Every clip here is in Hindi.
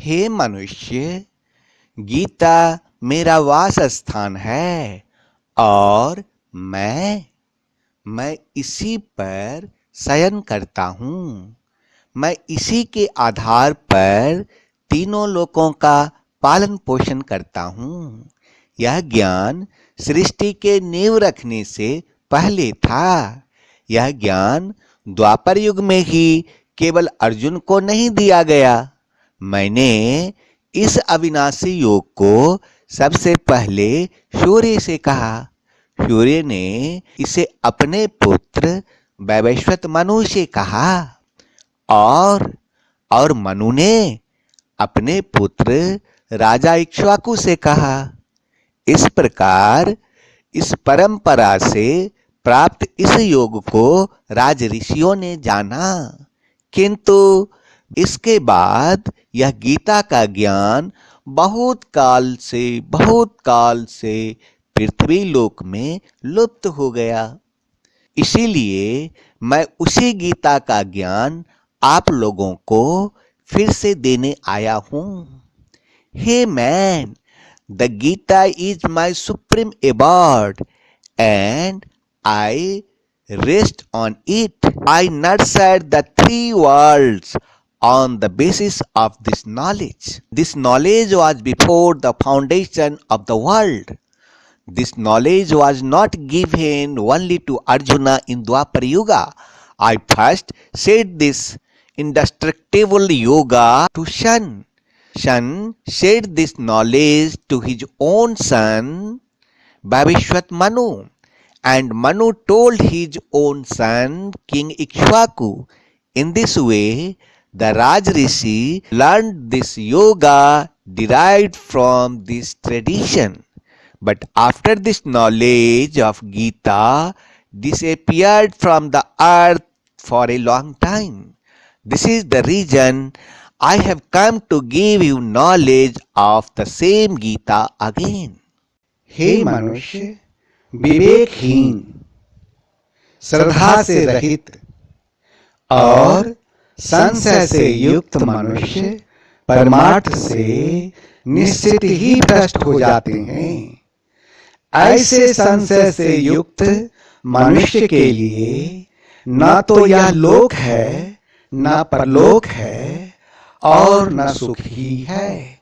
हे मनुष्य, गीता मेरा वास स्थान है और मैं इसी पर शयन करता हूँ। मैं इसी के आधार पर तीनों लोकों का पालन पोषण करता हूँ। यह ज्ञान सृष्टि के नींव रखने से पहले था। यह ज्ञान द्वापर युग में ही केवल अर्जुन को नहीं दिया गया। मैंने इस अविनाशी योग को सबसे पहले सूर्य से कहा। सूर्य ने इसे अपने पुत्र वैवस्वत मनु से कहा और मनु ने अपने पुत्र राजा इक्ष्वाकु से कहा। इस प्रकार इस परंपरा से प्राप्त इस योग को राज ऋषियों ने जाना, किंतु इसके बाद यह गीता का ज्ञान बहुत काल से पृथ्वी लोक में लुप्त हो गया। इसीलिए मैं उसी गीता का ज्ञान आप लोगों को फिर से देने आया हूं। Hey man, the Gita is my supreme award and I rest on it. I nurtured the three worlds on the basis of this knowledge. This knowledge was before the foundation of the world. This knowledge was not given only to Arjuna in Dwapar Yuga. I first said this indestructible yoga to Shan. Shan said this knowledge to his own son, Bhavishwat Manu. And Manu told his own son, King Ikshvaku. In this way, the Raj Rishi learned this yoga derived from this tradition. But after this knowledge of Gita disappeared from the earth for a long time. This is the reason I have come to give you knowledge of the same Gita again. हे मनुष्य, विवेकहीन, श्रद्धा से रहित और संशय से युक्त मनुष्य परमार्थ से निश्चित ही भ्रष्ट हो जाते हैं। ऐसे संशय से युक्त मनुष्य के लिए न तो यह लोक है, न परलोक है और न सुख ही है।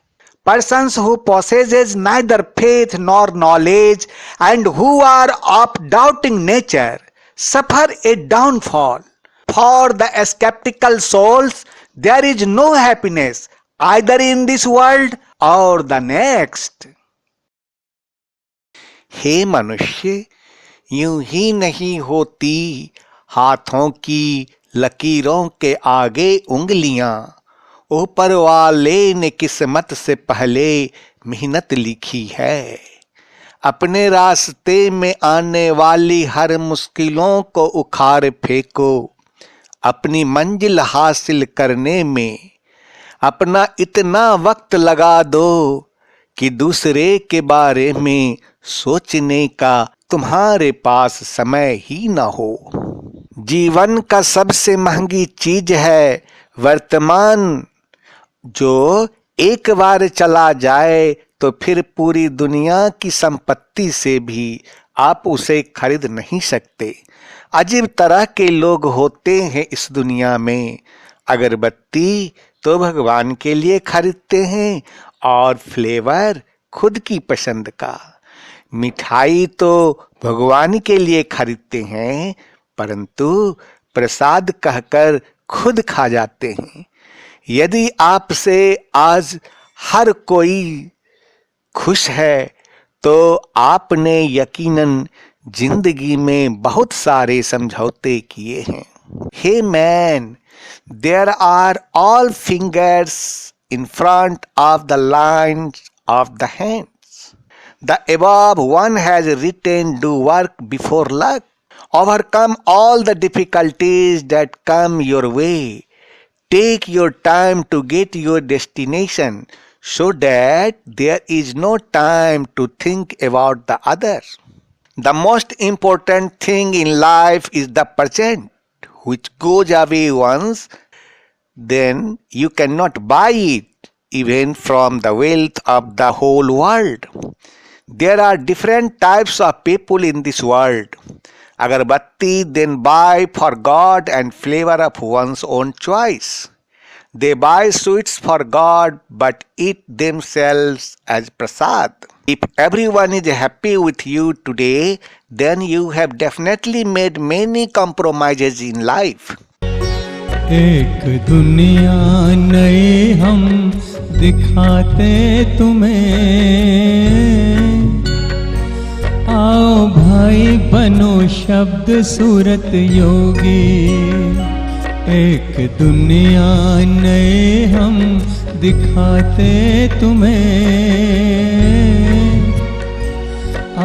Persons who possesses neither faith nor knowledge and who are of doubting nature suffer a downfall. For the skeptical souls there is no happiness either in this world or the next. हे मनुष्य, यूं ही नहीं होती हाथों की लकीरों के आगे उंगलियां। ऊपर वाले ने किस्मत से पहले मेहनत लिखी है। अपने रास्ते में आने वाली हर मुश्किलों को उखाड़ फेंको। अपनी मंजिल हासिल करने में अपना इतना वक्त लगा दो कि दूसरे के बारे में सोचने का तुम्हारे पास समय ही न हो। जीवन का सबसे महंगी चीज है वर्तमान, जो एक बार चला जाए तो फिर पूरी दुनिया की संपत्ति से भी आप उसे खरीद नहीं सकते। अजीब तरह के लोग होते हैं इस दुनिया में। अगरबत्ती तो भगवान के लिए खरीदते हैं और फ्लेवर खुद की पसंद का। मिठाई तो भगवान के लिए खरीदते हैं, परंतु प्रसाद कहकर खुद खा जाते हैं। यदि आपसे आज हर कोई खुश है तो आपने यकीनन जिंदगी में बहुत सारे समझौते किए हैं। Hey man, there are all fingers in front of the lines of the hands. The above one has written, do work before luck. Overcome all the difficulties that come your way. Take your time to get your destination so that there is no time to think about the other. The most important thing in life is the present, which goes away once, then you cannot buy it. even from the wealth of the whole world. There are different types of people in this world. Agarbatti then buy for God and flavor of one's own choice. They buy sweets for God but eat themselves as prasad. If everyone is happy with you today, then you have definitely made many compromises in life. एक दुनिया नई हम दिखाते तुम्हें, आओ भाई बनो शब्द सूरत योगी। एक दुनिया नई हम दिखाते तुम्हें,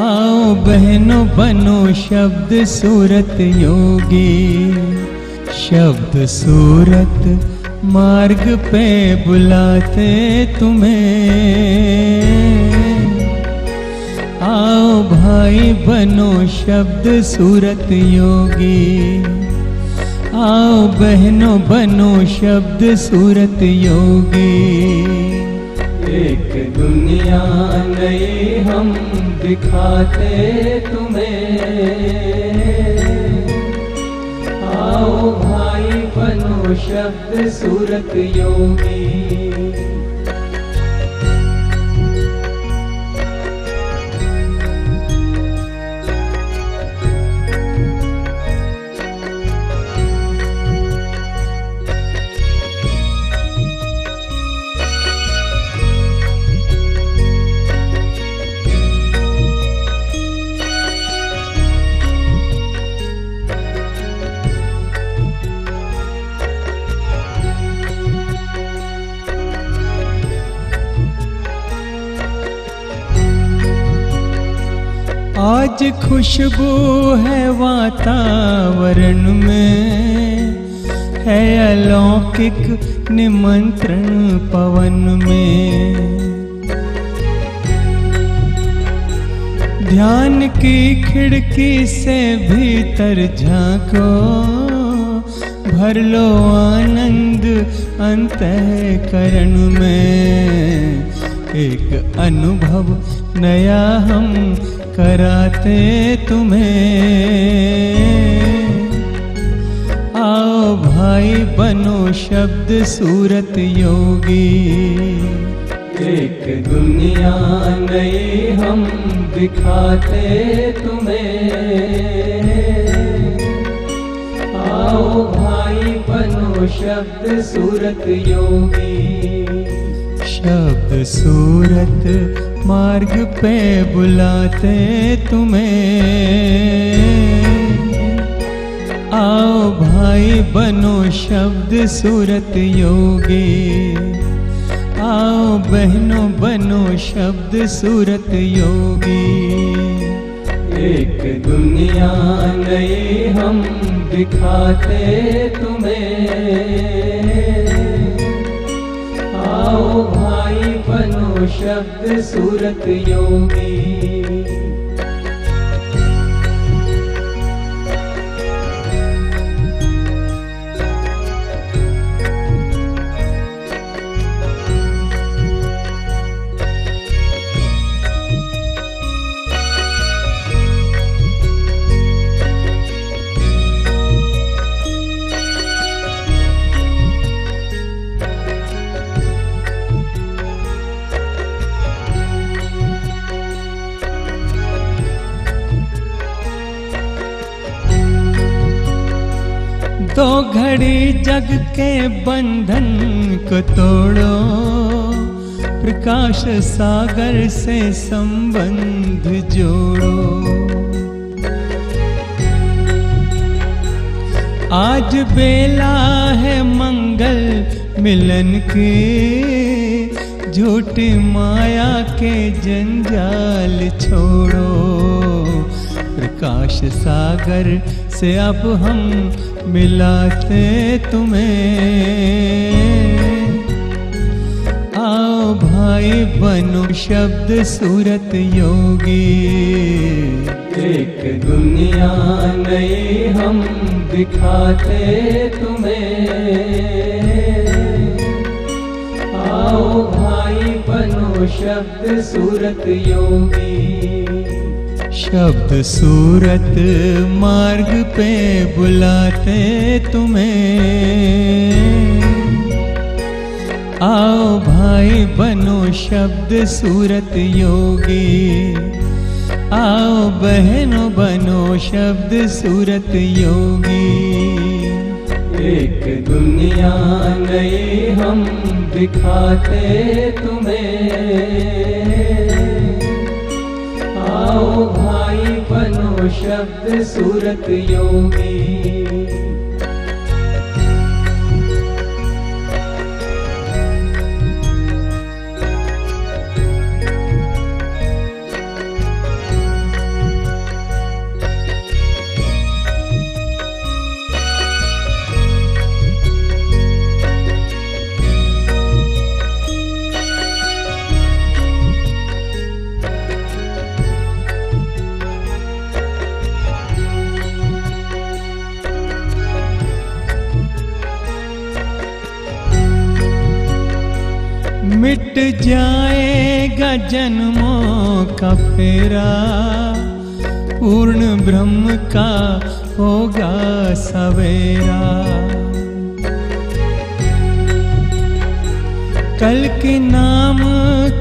आओ बहनों बनो शब्द सूरत योगी। शब्द सूरत मार्ग पे बुलाते तुम्हें, आओ भाई बनो शब्द सूरत योगी। आओ बहनों बनो शब्द सूरत योगी। एक दुनिया नई हम दिखाते तुम्हें, आओ भाई बनो शब्द सूरत योगी। आज खुशबू है वातावरण में, है अलौकिक निमंत्रण पवन में। ध्यान की खिड़की से भीतर झांको, भर लो आनंद अंतःकरण में। एक अनुभव नया हम कराते तुम्हें, आओ भाई बनो शब्द सूरत योगी। एक दुनिया नई हम दिखाते तुम्हें, आओ भाई बनो शब्द सूरत योगी। शब्द सूरत मार्ग पे बुलाते तुम्हें, आओ भाई बनो शब्द सूरत योगी। आओ बहनों बनो शब्द सूरत योगी। एक दुनिया नई हम दिखाते तुम्हें, आओ भाई बनो शब्द सूरत योगी। दो घड़ी जग के बंधन को तोड़ो, प्रकाश सागर से संबंध जोड़ो। आज बेला है मंगल मिलन की, झूठी माया के जंजाल छोड़ो। प्रकाश सागर से अब हम मिलाते तुम्हें, आओ भाई बनो शब्द सूरत योगी। एक दुनिया नई हम दिखाते तुम्हें, आओ भाई बनो शब्द सूरत योगी। शब्द सूरत मार्ग पे बुलाते तुम्हें, आओ भाई बनो शब्द सूरत योगी। आओ बहनों बनो शब्द सूरत योगी। एक दुनिया नई हम दिखाते तुम्हें, आओ भाई बनो शब्द सूरत योगी। मिट जाएगा जन्मों का फेरा, पूर्ण ब्रह्म का होगा सवेरा। कल के नाम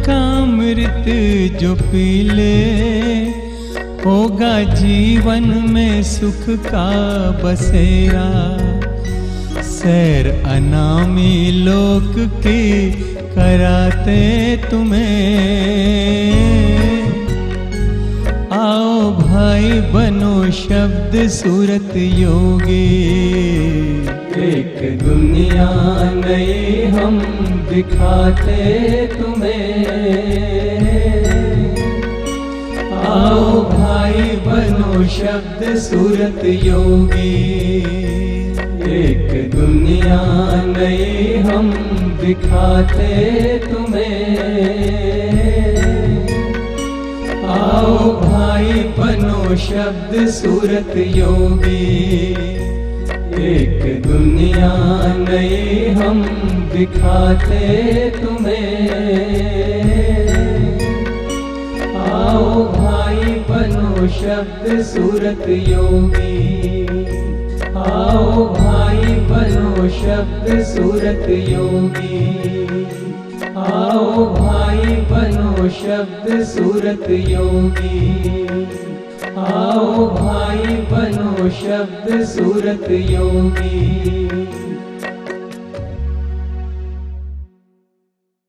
का अमृत जो पी ले, होगा जीवन में सुख का बसेरा। सैर अनामी लोक की कराते तुम्हें, आओ भाई बनो शब्द सूरत योगी। एक दुनिया नई हम दिखाते तुम्हें, आओ भाई बनो शब्द सूरत योगी। एक दुनिया नई हम दिखाते तुम्हें, आओ भाई बनो शब्द सूरत योगी। एक दुनिया नई हम दिखाते तुम्हें, आओ भाई बनो शब्द सूरत योगी। आओ भाई बनो शब्द सूरत योगी। आओ भाई बनो शब्द सूरत योगी। आओ भाई बनो शब्द सूरत योगी।